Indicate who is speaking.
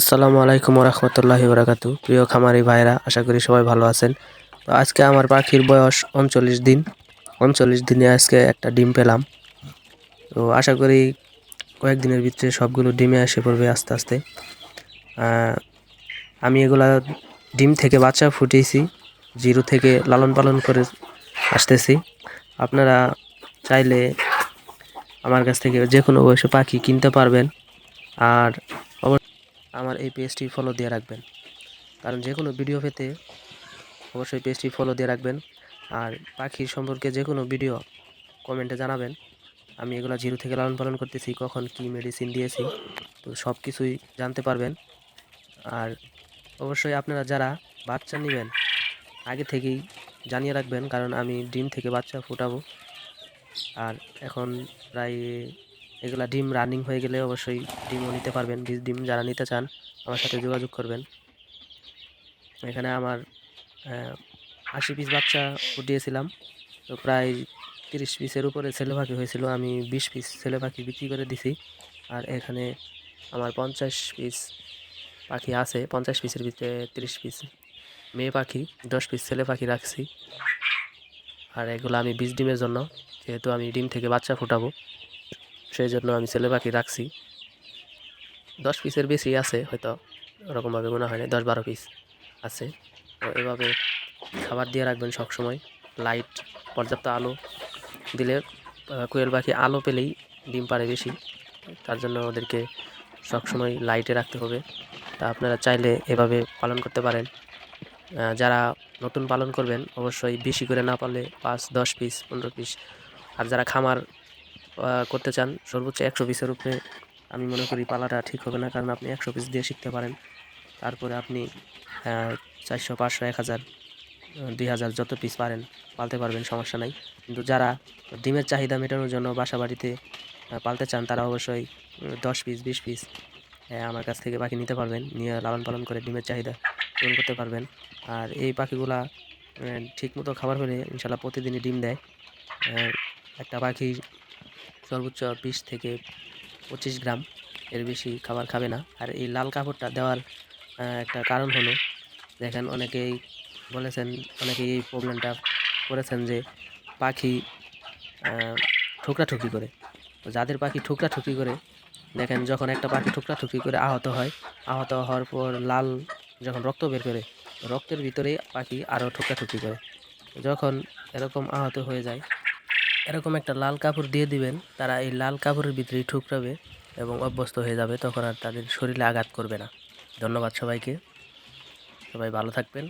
Speaker 1: আসসালামু আলাইকুম রহমতুল্লাহি বারাকাতু। প্রিয় খামারি ভাইরা, আশা করি সবাই ভালো আছেন। তো আজকে আমার পাখির বয়স 39 দিন। 39 দিনে আজকে একটা ডিম পেলাম। তো আশা করি কয়েকদিনের ভিতরে সবগুলো ডিমে এসে পড়বে আস্তে আস্তে। আমি এগুলা ডিম থেকে বাচ্চা ফুটিয়েছি, জিরো থেকে লালন পালন করে আসতেছি। আপনারা চাইলে আমার কাছ থেকে যে কোনো বয়সে পাখি কিনতে পারবেন। আর আমার এই পেজটি ফলো দিয়ে রাখবেন, কারণ যে কোনো ভিডিও পেতে অবশ্যই পেজটি ফলো দিয়ে রাখবেন। আর পাখির সম্পর্কে যে কোনো ভিডিও কমেন্টে জানাবেন। আমি এগুলো জিরো থেকে লালন পালন করতেছি, কখন কি মেডিসিন দিয়েছি, তো সব কিছুই জানতে পারবেন। আর অবশ্যই আপনারা যারা বাচ্চা নেবেন আগে থেকেই জানিয়ে রাখবেন, কারণ আমি ডিম থেকে বাচ্চা ফোটাবো। আর এখন প্রায় এগুলা ডিম রানিং হয়ে গেলে অবশ্যই ডিমও নিতে পারবেন। ডিম যারা নিতে চান আমার সাথে যোগাযোগ করবেন। এখানে আমার 80 পিস বাচ্চা ফুটিয়েছিলাম। তো প্রায় 30 পিসের উপরে ছেলে পাখি হয়েছিল। আমি 20 পিস ছেলে পাখি বিক্রি করে দিছি। আর এখানে আমার 50 পিস পাখি আছে। 50 পিসের ভিতরে 30 পিস মেয়ে পাখি, 10 পিস ছেলে পাখি রাখছি। আর এগুলো আমি 20 ডিমের জন্য, যেহেতু আমি ডিম থেকে বাচ্চা ফুটাবো, সেই জন্য আমি ছেলে পাখি রাখছি। 10 পিসের বেশি আছে হয়তো, ওরকমভাবে মনে হয় না, 10-12 পিস আছে। তো এভাবে খাবার দিয়ে রাখবেন সবসময়। লাইট, পর্যাপ্ত আলো দিলে কোয়েল পাখি আলো পেলেই ডিম পারে বেশি। তার জন্য ওদেরকে সবসময় লাইটে রাখতে হবে। তা আপনারা চাইলে এভাবে পালন করতে পারেন। যারা নতুন পালন করবেন অবশ্যই বেশি করে না পারলে 5-10 পিস 15 পিস। আর যারা খামার করতে চান সর্বোচ্চ 100 পিসের উপরে আমি মনে করি পালাটা ঠিক হবে না, কারণ আপনি 100 পিস দিয়ে শিখতে পারেন। তারপরে আপনি 400, 500, 1000, 2000 যত পিস পারেন পালতে পারবেন, সমস্যা নাই। কিন্তু যারা ডিমের চাহিদা মেটানোর জন্য বাসা বাড়িতে পালতে চান তারা অবশ্যই 10 পিস 20 পিস আমার কাছ থেকে পাখি নিতে পারবেন, নিয়ে লালন পালন করে ডিমের চাহিদা পূরণ করতে পারবেন। আর এই পাখিগুলা ঠিক মতো খাবার হলে ইনশাল্লাহ প্রতিদিনই ডিম দেয়। একটা পাখি সর্বোচ্চ 20 থেকে 25 গ্রাম, এর বেশি খাবার খাবে না। আর এই লাল কাপড়টা দেওয়ার একটা কারণ হলো, দেখেন অনেকেই বলেছেন, অনেকেই এই প্রবলেমটা করেছেন যে পাখি ঠুকরাঠুকি করে। তো যাদের পাখি ঠুকরাঠুকি করে, দেখেন যখন একটা পাখি ঠুকরাঠুকি করে আহত হয়, আহত হওয়ার পর লাল যখন রক্ত বের করে, রক্তের ভিতরে পাখি আরও ঠুকরাঠুকি করে। যখন এরকম আহত হয়ে যায়, এরকম একটা লাল কাপড় দিয়ে দিবেন, তারা এই লাল কাপড়ের ভিতরেই ঠুকরাবে এবং অভ্যস্ত হয়ে যাবে, তখন আর তাদের শরীরে আঘাত করবে না। ধন্যবাদ সবাইকে, সবাই ভালো থাকবেন।